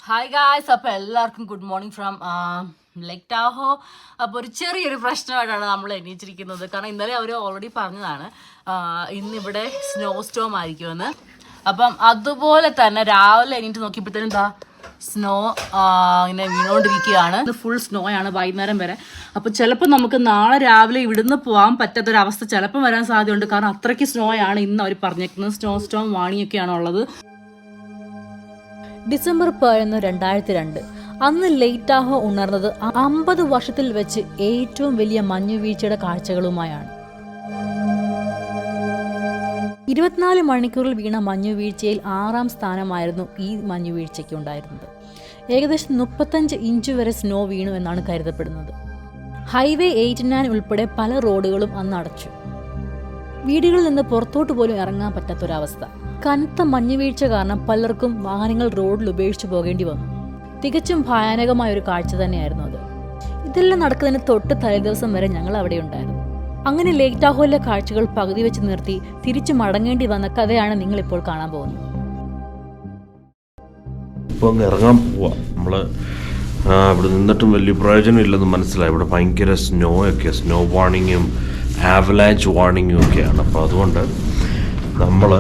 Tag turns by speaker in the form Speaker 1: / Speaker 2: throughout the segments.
Speaker 1: Hi guys, അപ്പോൾ എല്ലാവർക്കും good morning from ലേക്ക് ടാഹോ. അപ്പോൾ ഒരു ചെറിയൊരു പ്രശ്നമായിട്ടാണ് നമ്മൾ എണീച്ചിരിക്കുന്നത്. കാരണം ഇന്നലെ അവർ ഓൾറെഡി പറഞ്ഞതാണ് ഇന്നിവിടെ സ്നോ സ്റ്റോം ആയിരിക്കുമെന്ന്. അപ്പം അതുപോലെ തന്നെ രാവിലെ എണീറ്റ് നോക്കിയപ്പോഴത്തേനും എന്താ സ്നോ ഇങ്ങനെ വീണുകൊണ്ടിരിക്കുകയാണ്. ഫുൾ സ്നോ ആണ് വൈകുന്നേരം വരെ. അപ്പോൾ ചിലപ്പോൾ നമുക്ക് നാളെ രാവിലെ ഇവിടുന്ന് പോകാൻ പറ്റാത്തൊരവസ്ഥ ചിലപ്പോൾ വരാൻ സാധ്യതയുണ്ട്. കാരണം അത്രയ്ക്ക് സ്നോ ആണ് ഇന്ന് അവർ പറഞ്ഞേക്കുന്നത്. സ്നോ സ്റ്റോം വാണിയൊക്കെയാണ് ഉള്ളത്.
Speaker 2: ഡിസംബർ 11, 2002 അന്ന് ലേക്ക് ടാഹോ ഉണർന്നത് 50 വർഷത്തിൽ വെച്ച് ഏറ്റവും വലിയ മഞ്ഞുവീഴ്ചയുടെ കാഴ്ചകളുമായാണ്. 24 മണിക്കൂറിൽ വീണ മഞ്ഞുവീഴ്ചയിൽ 6ാം സ്ഥാനമായിരുന്നു ഈ മഞ്ഞുവീഴ്ചയ്ക്ക് ഉണ്ടായിരുന്നത്. ഏകദേശം 35 ഇഞ്ച് വരെ സ്നോ വീണു എന്നാണ് കരുതപ്പെടുന്നത്. ഹൈവേ 89 ഉൾപ്പെടെ പല റോഡുകളും അന്ന് അടച്ചു. വീടുകളിൽ നിന്ന് പുറത്തോട്ട് പോലും ഇറങ്ങാൻ പറ്റാത്തൊരവസ്ഥ. കനത്ത മഞ്ഞുവീഴ്ച കാരണം പലർക്കും വാഹനങ്ങൾ റോഡിൽ ഉപേക്ഷിച്ചു പോകേണ്ടി വന്നു. തികച്ചും ഭയാനകമായ ഒരു കാഴ്ച തന്നെയായിരുന്നു അത്. ഇതെല്ലാം നടക്കുന്നതിന് തൊട്ട് തലേദിവസം വരെ ഞങ്ങൾ അവിടെ ഉണ്ടായിരുന്നു. അങ്ങനെ ലേക്ക് ടാഹോയിലെ കാഴ്ചകൾ പകുതി വെച്ച് നിർത്തി തിരിച്ചു മടങ്ങേണ്ടി വന്ന കഥയാണ് നിങ്ങൾ ഇപ്പോൾ കാണാൻ പോകുന്നത്.
Speaker 3: ഇപ്പം ഇറങ്ങാൻ പോവാ. നമ്മള് ഇവിടെ നിന്നിട്ടും വലിയ പ്രയോജനം ഇല്ലെന്ന് മനസ്സിലായി. ഇവിടെ ഭയങ്കര സ്നോ വാർണിങ്ങും ആവലാഞ്ച് വാർണിങ്ങും ഒക്കെയാണ്. അപ്പോൾ അതുകൊണ്ട് നമ്മൾ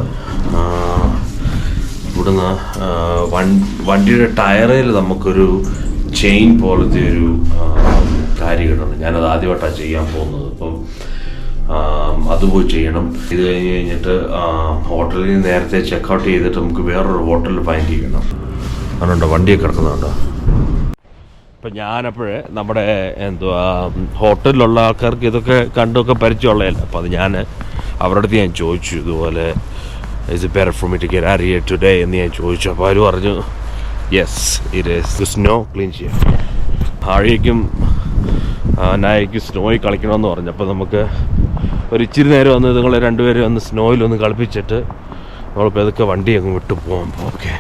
Speaker 3: ഇവിടുന്ന് വണ്ടിയുടെ ടയറിൽ നമുക്കൊരു ചെയിൻ പോലത്തെ ഒരു കാര്യങ്ങളുണ്ട്. ഞാനത് ആദ്യമായിട്ടാണ് ചെയ്യാൻ പോകുന്നത്. അപ്പം അത് പോയി ചെയ്യണം. ഇത് കഴിഞ്ഞിട്ട് ഹോട്ടലിൽ നിന്ന് നേരത്തെ ചെക്കൗട്ട് ചെയ്തിട്ട് നമുക്ക് വേറൊരു ഹോട്ടലിൽ ഫൈൻഡ് ചെയ്യണം. അതുകൊണ്ടോ വണ്ടിയൊക്കെ കിടക്കുന്നുണ്ടോ. ഇപ്പം ഞാനപ്പോഴേ നമ്മുടെ ഹോട്ടലിലുള്ള ആൾക്കാർക്ക് ഇതൊക്കെ കണ്ടൊക്കെ പരിചയമുള്ളതല്ല. അപ്പോൾ അത് അവരുടെ അടുത്ത് ഞാൻ ചോദിച്ചു, ഇതുപോലെ is it better for me to get out here today എന്ന് ഞാൻ ചോദിച്ചു. അപ്പോൾ അവർ പറഞ്ഞു yes it is snow clean ചെയ്യാം. ആഴയ്ക്കും നായയ്ക്കും സ്നോയിൽ കളിക്കണമെന്ന് പറഞ്ഞു. അപ്പോൾ നമുക്ക് ഒരു ഇച്ചിരി നേരം വന്ന് നിങ്ങൾ രണ്ടുപേരും ഒന്ന് സ്നോയിലൊന്ന് കളിപ്പിച്ചിട്ട് നമ്മളിപ്പോൾ ഇതൊക്കെ വണ്ടി അങ്ങ് വിട്ടു പോകാം. ഓക്കെ,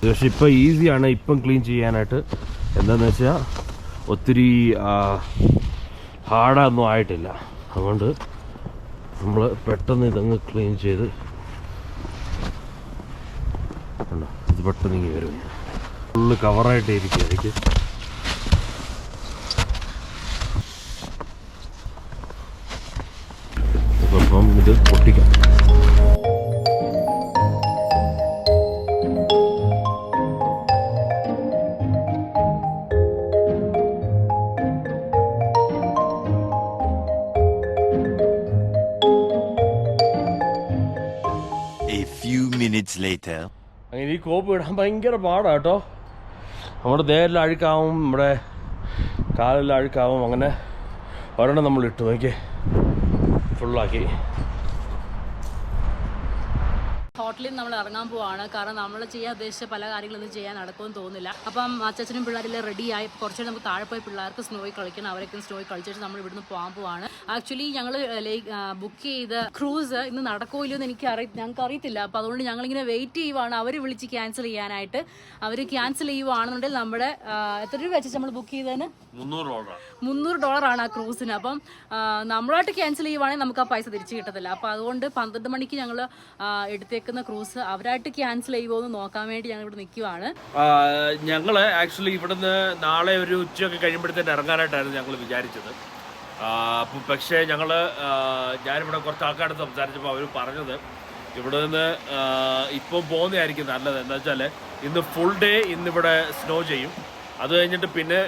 Speaker 3: പക്ഷെ ഇപ്പം ഈസിയാണ് ഇപ്പം ക്ലീൻ ചെയ്യാനായിട്ട്. എന്താണെന്ന് വെച്ചാൽ ഒത്തിരി ഹാർഡൊന്നും ആയിട്ടില്ല. അതുകൊണ്ട് നമ്മൾ പെട്ടെന്ന് ഇതങ്ങ് ക്ലീൻ ചെയ്ത് കണ്ടോ, ഇത് പെട്ടെന്ന് ഇങ്ങനെ വരും. ഫുള്ള് കവറായിട്ട് ഇരിക്കുക എനിക്ക്. അപ്പം ഇത് പൊട്ടിക്കാം. അങ്ങനെ ഈ കോപ്പ് ഇടാൻ ഭയങ്കര പാടാണ് കേട്ടോ. നമ്മുടെ ദേഹെല്ലാം അഴുക്കാവും, നമ്മുടെ കാലെല്ലാം അഴുക്കാവും. അങ്ങനെ ഒരെണ്ണം നമ്മൾ ഇട്ടു നോക്കി ഫുള്ളാക്കി.
Speaker 1: ഹോട്ടലിൽ നമ്മൾ ഇറങ്ങാൻ പോവാണ്. കാരണം നമ്മൾ ചെയ്യാൻ ഉദ്ദേശിച്ച പല കാര്യങ്ങളൊന്നും ചെയ്യാൻ നടക്കുമെന്ന് തോന്നുന്നില്ല. അപ്പം അച്ഛനും പിള്ളേരെല്ലാം റെഡിയായി. കുറച്ചുകൂടി നമുക്ക് താഴെ പോയി പിള്ളേർക്ക് സ്നോയിൽ കളിക്കണം. അവരൊക്കെ സ്നോയിൽ കളിച്ചിട്ട് നമ്മൾ ഇവിടുന്ന് പോകാൻ പോവാണ്. ആക്ച്വലി ഞങ്ങൾ ബുക്ക് ചെയ്ത ക്രൂസ് ഇന്ന് നടക്കുമോ ഇല്ലയോ എന്ന് ഞങ്ങൾക്ക് അറിയത്തില്ല. അപ്പോൾ അതുകൊണ്ട് ഞങ്ങളിങ്ങനെ വെയിറ്റ് ചെയ്യുവാണ്. അവർ വിളിച്ച് ക്യാൻസൽ ചെയ്യാനായിട്ട്. അവർ ക്യാൻസൽ ചെയ്യുവാണെന്നുണ്ടെങ്കിൽ നമ്മുടെ എത്ര രൂപ വെച്ചാൽ നമ്മൾ ബുക്ക് ചെയ്തതിന് $300 ആ ക്രൂസിന്. അപ്പം നമ്മളായിട്ട് ക്യാൻസൽ ചെയ്യുവാണെങ്കിൽ നമുക്ക് ആ പൈസ തിരിച്ച് കിട്ടത്തില്ല. അപ്പോൾ അതുകൊണ്ട് 12 മണിക്ക് ഞങ്ങൾ എടുത്തേക്കുന്ന ക്രൂസ് അവരായിട്ട് ക്യാൻസൽ ചെയ്യുമോ എന്ന് നോക്കാൻ വേണ്ടി ഞങ്ങൾ ഇവിടെ നിൽക്കുവാണ്.
Speaker 3: ഞങ്ങൾ ആക്ച്വലി ഇവിടുന്ന് നാളെ ഒരു ഉച്ചയൊക്കെ കഴിയുമ്പോഴത്തേന് ഇറങ്ങാനായിട്ടായിരുന്നു ഞങ്ങൾ വിചാരിച്ചത്. അപ്പം പക്ഷേ ഞാനിവിടെ കുറച്ച് ആൾക്കാരോട് സംസാരിച്ചപ്പോൾ അവർ പറഞ്ഞത് ഇവിടെ നിന്ന് ഇപ്പം പോകുന്നതായിരിക്കും നല്ലത്. എന്താ വെച്ചാൽ ഇന്ന് ഫുൾ ഡേ ഇന്നിവിടെ സ്നോ ചെയ്യും. അത് കഴിഞ്ഞിട്ട് പിന്നെ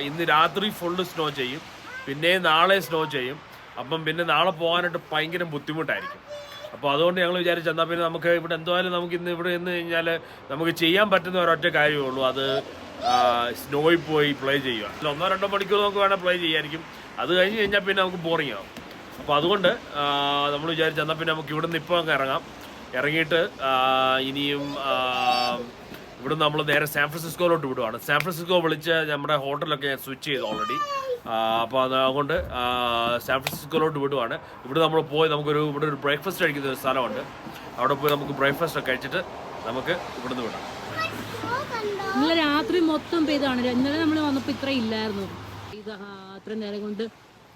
Speaker 3: ഇന്ന് രാത്രി ഫുള്ള് സ്നോ ചെയ്യും. പിന്നെ നാളെ സ്നോ ചെയ്യും. അപ്പം പിന്നെ നാളെ പോകാനായിട്ട് ഭയങ്കര ബുദ്ധിമുട്ടായിരിക്കും. അപ്പോൾ അതുകൊണ്ട് ഞങ്ങൾ വിചാരിച്ചു എന്നാൽ പിന്നെ നമുക്ക് ഇവിടെ എന്തായാലും നമുക്ക് ഇന്ന് ഇവിടെ നിന്ന് കഴിഞ്ഞാൽ നമുക്ക് ചെയ്യാൻ പറ്റുന്ന ഒരൊറ്റ കാര്യമേ ഉള്ളൂ. അത് സ്നോയിൽ പോയി പ്ലേ ചെയ്യുക. 1-2 മണിക്കൂർ നമുക്ക് വേണേൽ പ്ലേ ചെയ്യായിരിക്കും. അത് കഴിഞ്ഞ് കഴിഞ്ഞാൽ പിന്നെ നമുക്ക് ബോറിംഗ് ആവും. അപ്പോൾ അതുകൊണ്ട് നമ്മൾ വിചാരിച്ചു എന്നാൽ പിന്നെ നമുക്ക് ഇവിടുന്ന് ഇപ്പോൾ അങ്ങ് ഇറങ്ങിയിട്ട് ഇനിയും ഇവിടുന്ന് നമ്മൾ നേരെ സാൻ ഫ്രാൻസിസ്കോയിലോട്ട് വിടുവാണ്. സാൻ ഫ്രാൻസിസ്കോ വിളിച്ച് നമ്മുടെ ഹോട്ടലൊക്കെ ഞാൻ സ്വിച്ച് ചെയ്തു ഓൾറെഡി. അപ്പോൾ അതുകൊണ്ട് സാൻ ഫ്രാൻസിസ്കോയിലോട്ട് വിടുവാണ്. ഇവിടെ നമ്മൾ പോയി ഇവിടെ ഒരു ബ്രേക്ക്ഫാസ്റ്റ് കഴിക്കുന്ന ഒരു സ്ഥലമുണ്ട്. അവിടെ പോയി നമുക്ക് ബ്രേക്ക്ഫാസ്റ്റ് ഒക്കെ കഴിച്ചിട്ട് നമുക്ക് ഇവിടുന്ന് വിടാം.
Speaker 1: ഇന്നലെ രാത്രി മൊത്തം പെയ്താണ്. ഇന്നലെ നമ്മൾ വന്നപ്പോൾ ഇത്ര ഇല്ലായിരുന്നു. ഇത് അത്രയും നേരം കൊണ്ട്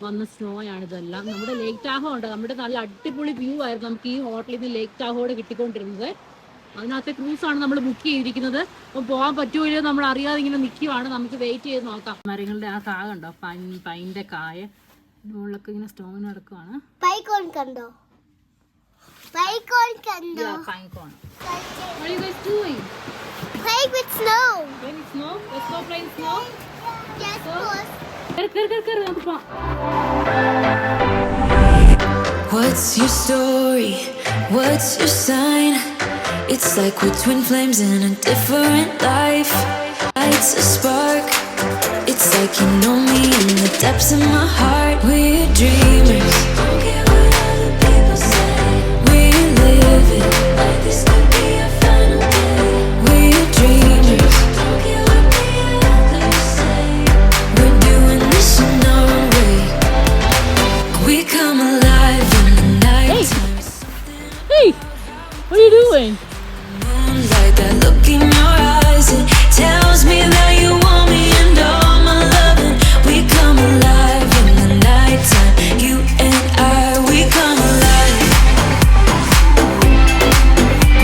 Speaker 1: വന്ന സ്നോ ആണ് ഇതെല്ലാം. നമ്മുടെ ലേക്ക് ടാഹോ ഉണ്ട്. നമ്മുടെ നല്ല അടിപൊളി വ്യൂ ആയിരുന്നു നമുക്ക് ഈ ഹോട്ടലിൽ നിന്ന് ലേക്ക് ടാഹോടെ കിട്ടിക്കൊണ്ടിരുന്നത്. അതിനകത്തെ ക്രൂസാണ് നമ്മൾ ബുക്ക് ചെയ്തിരിക്കുന്നത്. അപ്പോൾ പോകാൻ പറ്റുമോ ഇല്ലയോ നമ്മൾ അറിയാതെ ഇങ്ങനെ നിൽക്കുവാണ്. നമുക്ക് വെയിറ്റ് ചെയ്ത് നോക്കാം. മരങ്ങളുടെ ആ കായ ഉണ്ടോ, പൈൻ്റെ കായ മുകളിലൊക്കെ ഇങ്ങനെ സ്റ്റോൺ നടക്കുവാണ്.
Speaker 4: പൈക്കോൺ കണ്ടോ? പൈക്കോൺ കണ്ടോ?
Speaker 1: Pinecone. What are you guys doing?
Speaker 4: Playing with snow.
Speaker 1: Playing with snow? Let's go play in snow.
Speaker 4: Yes, boss.
Speaker 1: Kar, നമുക്ക് പോവാം.
Speaker 5: What's your story? What's your sign? It's like we're twin flames in a different life. Lights a spark. It's like you know me in the depths of my heart. We're dreamers. Don't care what other people say. We're living like this could be our final day. We're dreamers. Don't care what the others say. We're doing this in our own way. We come alive in the night time.
Speaker 1: Hey, what are you doing?
Speaker 5: Moonlight, that look in your eyes, it tells me that you want me and all my loving. We come alive in the night time. You and I, we come alive.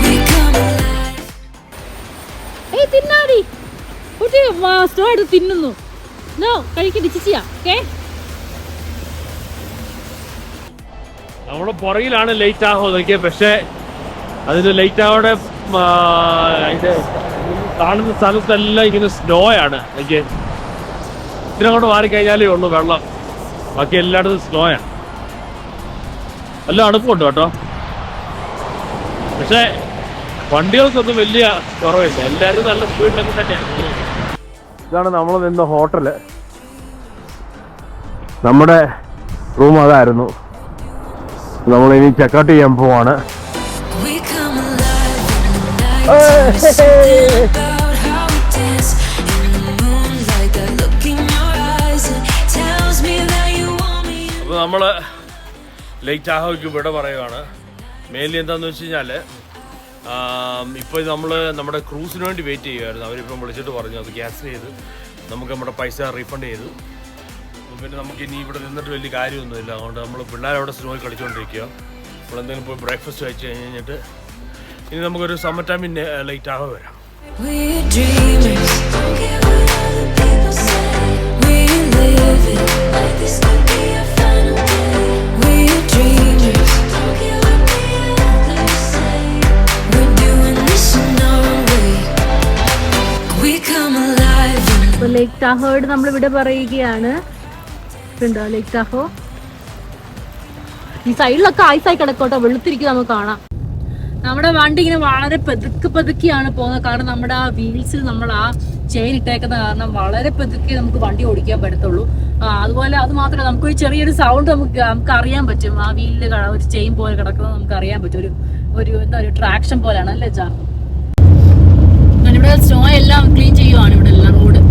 Speaker 5: We come alive.
Speaker 1: Hey, തിന്നാടി കുട്ടി. Snow എടുത്ത് തിന്നുന്നു. No, കഴിക്കടി ചിച്ചിയാ. Okay,
Speaker 3: നമ്മുടെ പുറകിലാണ് late ആകുന്നതൊക്കെ. പക്ഷേ അതിന് late ആവോടെ അതിൻ്റെ കാണുന്ന സ്ഥലത്തെല്ലാം ഇങ്ങനെ snow ആണ്. എനിക്ക് ഇതിനങ്ങോട്ട് മാറിക്കഴിഞ്ഞാലേ ഉള്ളൂ വെള്ളം. ബാക്കി എല്ലായിടത്തും സ്നോയാണ്. എല്ലാം അടുപ്പുണ്ട് കേട്ടോ. പക്ഷേ വണ്ടികൾക്കൊന്നും വലിയ കുറവില്ല. എല്ലാവരും നല്ല സ്പീഡിലൊക്കെ തന്നെയാണ്. ഇതാണ് നമ്മൾ നിന്ന ഹോട്ടല്. നമ്മുടെ റൂം അതായിരുന്നു. നമ്മളിനി ചെക്കൗട്ട് ചെയ്യാൻ പോവാണ്.
Speaker 5: We come alive in the night time. Something about how we dance in the moonlight, that look in your eyes, it tells me that you want me.
Speaker 3: അപ്പോൾ നമ്മൾ ലേക്ക് ടാഹോയ്ക്ക് ഇവിടെ പറയുകയാണ്. മെയിൻലി എന്താണെന്ന് വെച്ച് കഴിഞ്ഞാൽ ഇപ്പോൾ നമ്മൾ നമ്മുടെ ക്രൂസിന് വേണ്ടി വെയിറ്റ് ചെയ്യുമായിരുന്നു. അവരിപ്പം വിളിച്ചിട്ട് പറഞ്ഞു അത് ക്യാൻസൽ ചെയ്ത് നമുക്ക് നമ്മുടെ പൈസ റീഫണ്ട് ചെയ്തു. പിന്നെ നമുക്ക് ഇനി ഇവിടെ നിന്നിട്ട് വലിയ കാര്യമൊന്നുമില്ല. അതുകൊണ്ട് നമ്മൾ പിള്ളേരവിടെ സ്നോയിൽ കളിച്ചുകൊണ്ടിരിക്കുക. നമ്മളെന്തെങ്കിലും പോയി ബ്രേക്ക്ഫാസ്റ്റ് കഴിച്ച് കഴിഞ്ഞിട്ട് ഇനി നമുക്കൊരു സമ്മർ ടൈമിൽ ലേറ്റ് ആകെ വരാം.
Speaker 5: We're dreamers. Don't care what other people say. We're living like this could be our final day. We're dreamers. Don't care what the others say. We're doing this in our own way. We come alive in the
Speaker 1: അപ്പോൾ ലേക്ക് ടാഹോയോട് നമ്മൾ ഇവിടെ പറയുകയാണ്. ഉണ്ടോ ലേക്ക് ടാഹോ? ഈ സൈഡിലൊക്കെ ഐസായി കിടക്കോട്ടോ, വെളുത്തിരിക്കും നമുക്ക് കാണാം. നമ്മുടെ വണ്ടി ഇങ്ങനെ വളരെ പതുക്കിയാണ് പോകുന്നത്. കാരണം നമ്മുടെ ആ വീൽസിൽ നമ്മൾ ആ ചെയിൻ ഇട്ടേക്കുന്ന കാരണം വളരെ പതുക്കെ നമുക്ക് വണ്ടി ഓടിക്കാൻ പറ്റത്തുള്ളൂ. അതുപോലെ അത് മാത്രമല്ല, നമുക്ക് ചെറിയൊരു സൗണ്ട് നമുക്ക് അറിയാൻ പറ്റും. ആ വീലിൽ ഒരു ചെയിൻ പോലെ കിടക്കുന്നത് നമുക്ക് അറിയാൻ പറ്റും. ഒരു എന്താ ഒരു ട്രാക്ഷൻ പോലെയാണ് അല്ലേ ചാ? ഇവിടെ സ്നോ എല്ലാം ക്ലീൻ ചെയ്യുവാണ് ഇവിടെ എല്ലാം റോഡ്.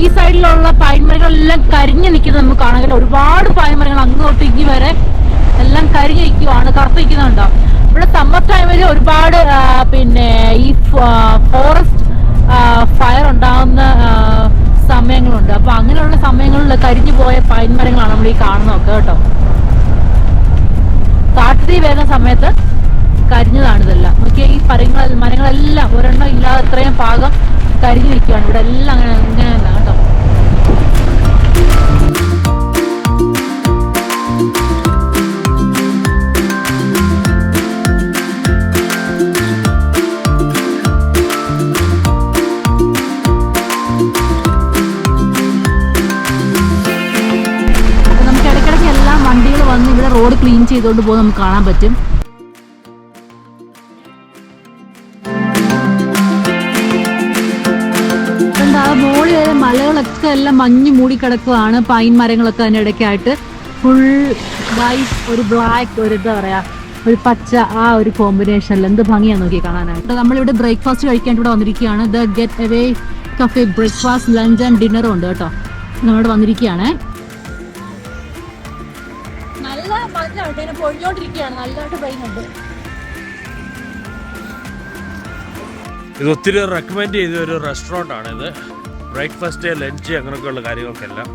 Speaker 1: ഈ സൈഡിലുള്ള പൈൻമരങ്ങളെല്ലാം കരിഞ്ഞു നിൽക്കുന്നത് നമുക്ക് കാണാൻ. ഒരുപാട് പൈൻമരങ്ങൾ അങ്ങോട്ട് ഇങ്ങി വരെ എല്ലാം കരിഞ്ഞു നിൽക്കുവാണ്, കറുത്ത് നിൽക്കുന്നുണ്ടോ. ഇവിടെ സമ്മർ ടൈമിൽ ഒരുപാട് പിന്നെ ഈ ഫോറസ്റ്റ് ഫയർ ഉണ്ടാകുന്ന സമയങ്ങളുണ്ട്. അപ്പൊ അങ്ങനെയുള്ള സമയങ്ങളിൽ കരിഞ്ഞു പോയ പൈൻമരങ്ങളാണ് നമ്മൾ ഈ കാണുന്നതൊക്കെ കേട്ടോ. കാട്ടുതീ വരുന്ന സമയത്ത് കരിഞ്ഞതാണ് ഇതെല്ലാം. നോക്കിയ ഈ മരങ്ങളെല്ലാം ഒരെണ്ണം ഇല്ലാതെ ഇത്രയും ഭാഗം കരിഞ്ഞു നിൽക്കുകയാണ്. ഇവിടെ എല്ലാം ഇങ്ങനെ തന്നെ കേട്ടോ. നമുക്ക് ഇടയ്ക്കിടയ്ക്ക് എല്ലാ വണ്ടികൾ വന്ന് ഇവിടെ റോഡ് ക്ലീൻ ചെയ്തുകൊണ്ട് പോകുന്നത് നമുക്ക് കാണാൻ പറ്റും. മോളിൽ വരെ മലകളൊക്കെ എല്ലാം മഞ്ഞ് മൂടി കിടക്കുകയാണ്. പൈൻ മരങ്ങളൊക്കെ അതിൻ്റെ ഇടയ്ക്കായിട്ട്
Speaker 2: ഫുൾ വൈറ്റ്, ഒരു ബ്ലാക്ക്, ഒരു എന്താ പറയാ, ഒരു പച്ച, ആ ഒരു കോമ്പിനേഷനിൽ എന്ത് ഭംഗിയാന്ന് നോക്കി കാണാനായിട്ട്. നമ്മളിവിടെ ബ്രേക്ക്ഫാസ്റ്റ് കഴിക്കാൻ ഇവിടെ വന്നിരിക്കുകയാണ്. The get away cafe breakfast, lunch and ഡിന്നറും ഉണ്ട് കേട്ടോ. നമ്മളിവിടെ വന്നിരിക്കുകയാണ്. നല്ല മഞ്ഞായിട്ട് പൊഴിഞ്ഞോണ്ടിരിക്കുകയാണ്, നല്ലതായിട്ട് പെയ്യുന്നുണ്ട്.
Speaker 3: ഇത് ഒത്തിരി റെക്കമെൻഡ് ചെയ്ത ഒരു റെസ്റ്റോറൻ്റ് ആണ് ഇത്. ബ്രേക്ക്ഫാസ്റ്റ്, ലഞ്ച് അങ്ങനെയൊക്കെയുള്ള കാര്യങ്ങൾക്കെല്ലാം.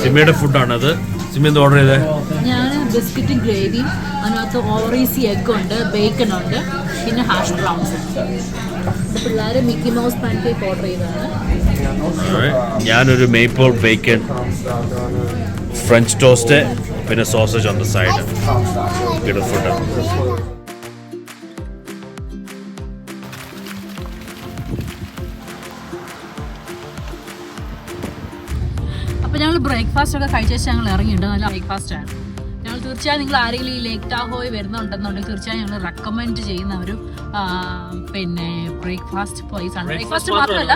Speaker 3: സിമിയുടെ ഫുഡാണത്. സിമി എന്ത് ഓർഡർ ചെയ്തേ?
Speaker 2: ഞാൻ ബിസ്ക്കറ്റും ഗ്രേവിയും, അതിനകത്ത് ഓറീസി എഗ് ഉണ്ട്, ബേക്കൺ ഉണ്ട്, പിന്നെ ഹാഷ് ബ്രൗൺസ്. പിള്ളേർ Mickey mouse pan cake order ചെയ്തതാണ്.
Speaker 3: ഞാനൊരു മേപ്പിൾ ബേക്കൺ, ഫ്രഞ്ച് ടോസ്റ്റ്, പിന്നെ sausage on the side. Good food.
Speaker 2: അപ്പോൾ ഞങ്ങൾ ബ്രേക്ക്ഫാസ്റ്റ് ഒക്കെ കഴിച്ച ശേഷം ഞങ്ങൾ ഇറങ്ങിയിട്ടുണ്ട്. നല്ല ബ്രേക്ക്ഫാസ്റ്റാണ്. ഞങ്ങൾ തീർച്ചയായും നിങ്ങൾ ആരെങ്കിലും ഈ ലേക്ക് ടാഹോയിൽ വരുന്നുണ്ടെന്നുണ്ടെങ്കിൽ തീർച്ചയായും ഞങ്ങൾ റെക്കമെൻഡ് ചെയ്യുന്ന ഒരു പിന്നെ ബ്രേക്ക്ഫാസ്റ്റ് പ്ലേസ് ആണ്. ബ്രേക്ക്ഫാസ്റ്റ് മാത്രമല്ല,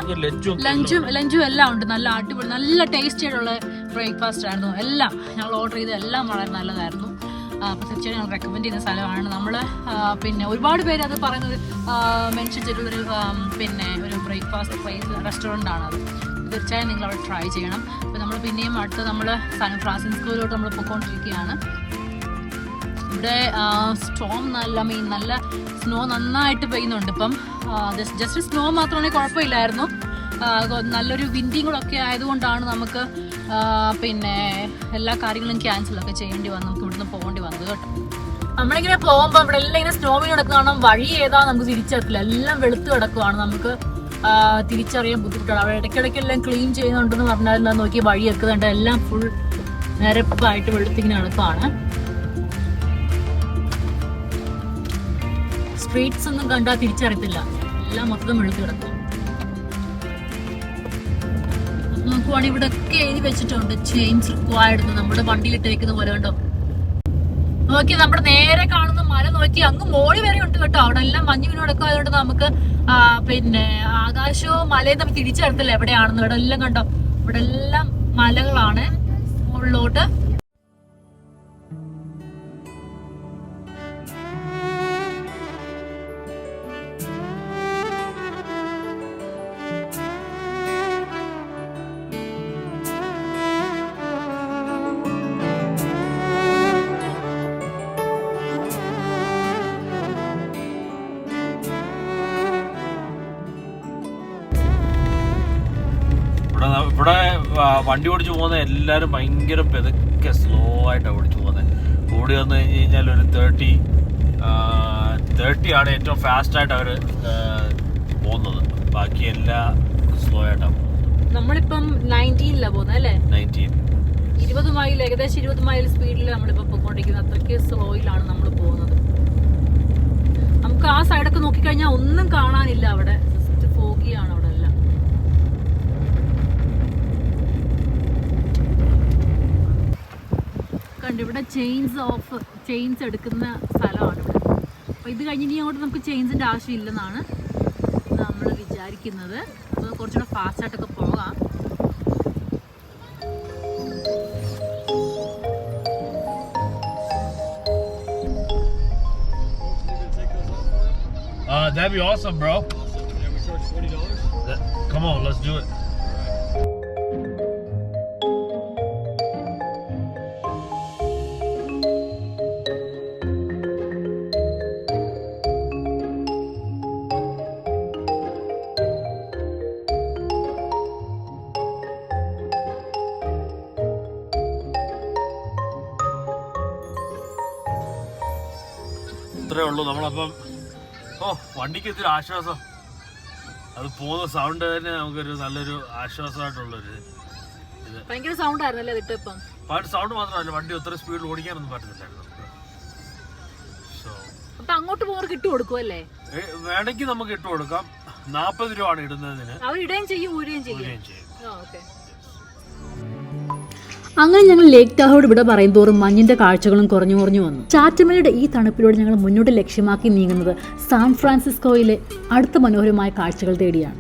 Speaker 2: ലഞ്ചും എല്ലാം ഉണ്ട്. നല്ല അടിപൊളി, നല്ല ടേസ്റ്റി ആയിട്ടുള്ള ബ്രേക്ക്ഫാസ്റ്റ് ആയിരുന്നു. എല്ലാം ഞങ്ങൾ ഓർഡർ ചെയ്ത് എല്ലാം വളരെ നല്ലതായിരുന്നു. അപ്പോൾ തീർച്ചയായും ഞങ്ങൾ റെക്കമെൻഡ് ചെയ്യുന്ന സ്ഥലമാണ്. നമ്മൾ പിന്നെ ഒരുപാട് പേര് അത് പറയുന്നത് മെൻഷൻ ചെയ്തിട്ടുള്ളൊരു പിന്നെ ഒരു ബ്രേക്ക്ഫാസ്റ്റ് പ്ലേസ് റെസ്റ്റോറൻ്റ് ആണ് അത്. തീർച്ചയായും നിങ്ങൾ അവിടെ ട്രൈ ചെയ്യണം. അപ്പോൾ നമ്മൾ പിന്നെയും അടുത്ത് നമ്മൾ സാൻ ഫ്രാൻസിസ്കോയിലോട്ട് നമ്മൾ പോയിക്കൊണ്ടിരിക്കുകയാണ്. ഇവിടെ സ്റ്റോം നല്ല സ്നോ നന്നായിട്ട് പെയ്യുന്നുണ്ട്. ഇപ്പം ജസ്റ്റ് സ്നോ മാത്രമാണെങ്കിൽ കുഴപ്പമില്ലായിരുന്നു. നല്ലൊരു വിൻഡിങ്ങുകളൊക്കെ ആയതുകൊണ്ടാണ് നമുക്ക് പിന്നെ എല്ലാ കാര്യങ്ങളും ക്യാൻസലൊക്കെ ചെയ്യേണ്ടി വന്നു, നമുക്ക് ഇവിടുന്ന് പോകേണ്ടി വന്നത് കേട്ടോ. നമ്മളിങ്ങനെ പോകുമ്പോൾ ഇവിടെ എല്ലാം ഇങ്ങനെ സ്നോ വീണ് കിടക്കുകയാണ്. വഴി ഏതാ നമുക്ക് തിരിച്ചറിയില്ല, എല്ലാം വെളുത്ത് കിടക്കുവാണ്. നമുക്ക് തിരിച്ചറിയാൻ ബുദ്ധിമുട്ടാണ്. അവിടെ ഇടയ്ക്കിടയ്ക്കെല്ലാം ക്ലീൻ ചെയ്യുന്നുണ്ടെന്ന് പറഞ്ഞാൽ എന്താ നോക്കി വഴിയൊക്കെ കണ്ട എല്ലാം ഫുൾ നിരപ്പായിട്ട് വെളുത്തിങ്ങനെ കിടക്കുകയാണ്. സ്ട്രീറ്റ്സ് ഒന്നും കണ്ടാൽ തിരിച്ചറിയത്തില്ല, എല്ലാം മൊത്തം വെളുത്ത് കിടക്കും. നോക്കുവാണെങ്കിൽ ഇവിടെ ഒക്കെ എഴുതി വെച്ചിട്ടുണ്ട് ചെയിൻസ് റിക്വയർഡ്. നമ്മുടെ വണ്ടിയിലിട്ടേക്കുന്ന പോലെ കണ്ടോ. നോക്കി നമ്മുടെ നേരെ കാണുന്ന മല നോക്കി അങ്ങ് മോളി വരെ ഉണ്ട് കേട്ടോ. അവിടെ എല്ലാം മഞ്ഞ് വീണൊക്കെ ആയതുകൊണ്ട് നമുക്ക് പിന്നെ ആകാശവും മലയും തമ്മിൽ തിരിച്ചറിയത്തില്ല എവിടെയാണെന്ന്. ഇവിടെ എല്ലാം കണ്ടോ, ഇവിടെ എല്ലാം മലകളാണ് മുകളിലോട്ട്.
Speaker 3: ഇവിടെ വണ്ടി ഓടിച്ചു പോകുന്ന എല്ലാവരും ഭയങ്കര പെതുക്കെ സ്ലോ ആയിട്ടാണ് ഓടിച്ചു പോകുന്നത്. ഓടി വന്നു കഴിഞ്ഞ് കഴിഞ്ഞാൽ ഒരു 30 ആണ് ഏറ്റവും ഫാസ്റ്റായിട്ട് അവർ പോകുന്നത്. ബാക്കി എല്ലാം സ്ലോ ആയിട്ടാണ് പോകുന്നത്.
Speaker 2: നമ്മളിപ്പം 19 പോകുന്നത് അല്ലേ?
Speaker 3: 19
Speaker 2: മൈൽ, ഏകദേശം 20 മൈൽ സ്പീഡിൽ നമ്മളിപ്പോൾ പോയിക്കൊണ്ടിരിക്കുന്നത്. അത്രയ്ക്ക് സ്ലോയിലാണ് നമ്മൾ പോകുന്നത്. നമുക്ക് ആ സൈഡൊക്കെ നോക്കിക്കഴിഞ്ഞാൽ ഒന്നും കാണാനില്ല. അവിടെ ജസ്റ്റ് ഫോഗിയാണ് അവിടെ എല്ലാം. കണ്ട് ഇവിടെ ചെയിൻസ് എടുക്കുന്ന സ്ഥലമാണ് ഇവിടെ. അപ്പോൾ ഇത് കഴിഞ്ഞ് ഇനി അങ്ങോട്ട് നമുക്ക് ചെയിൻസിൻ്റെ ആവശ്യമില്ലെന്നാണ് നമ്മൾ വിചാരിക്കുന്നത്. അപ്പോൾ കുറച്ചുകൂടെ ഫാസ്റ്റായിട്ടൊക്കെ പോകാം.
Speaker 3: That'd be awesome, bro. Yeah, we charge $40. Come on, let's do it. ഇത്രേ ഉള്ളൂ. നമ്മളപ്പം വണ്ടിക്ക് ഇത്തിരി ആശ്വാസം. അത് പോകുന്ന സൗണ്ട് തന്നെ നമുക്കൊരു നല്ലൊരു ആശ്വാസമായിട്ടുള്ളൊരു ഇത്.
Speaker 2: ഭയങ്കര സൗണ്ട് ആയിരുന്നല്ലേ ഇതിട്ട്? ഇപ്പം
Speaker 3: സൗണ്ട് മാത്രമല്ല, വണ്ടി ഒത്തിരി സ്പീഡിൽ ഓടിക്കാനൊന്നും പറ്റുന്നില്ലായിരുന്നു.
Speaker 1: അപ്പൊ അങ്ങോട്ട് പോകുന്നവർക്ക് ഇട്ട് കൊടുക്കും അല്ലേ?
Speaker 3: വേണമെങ്കിൽ നമുക്ക് ഇട്ട് കൊടുക്കാം. 40 രൂപ ആണ് ഇടുന്നതിന്.
Speaker 1: അവർ ഇടുകയും ചെയ്യും, ഊരുകയും ചെയ്യും.
Speaker 2: അങ്ങനെ ഞങ്ങൾ ലേക്ക് താഹോട് ഇവിടെ പറയും തോറും മഞ്ഞിന്റെ കാഴ്ചകളും കുറഞ്ഞു വന്നു. ചാറ്റമലയുടെ ഈ തണുപ്പിലൂടെ ഞങ്ങൾ മുന്നോട്ട് ലക്ഷ്യമാക്കി നീങ്ങുന്നത് സാൻ ഫ്രാൻസിസ്കോയിലെ അടുത്ത മനോഹരമായ കാഴ്ചകൾ തേടിയാണ്.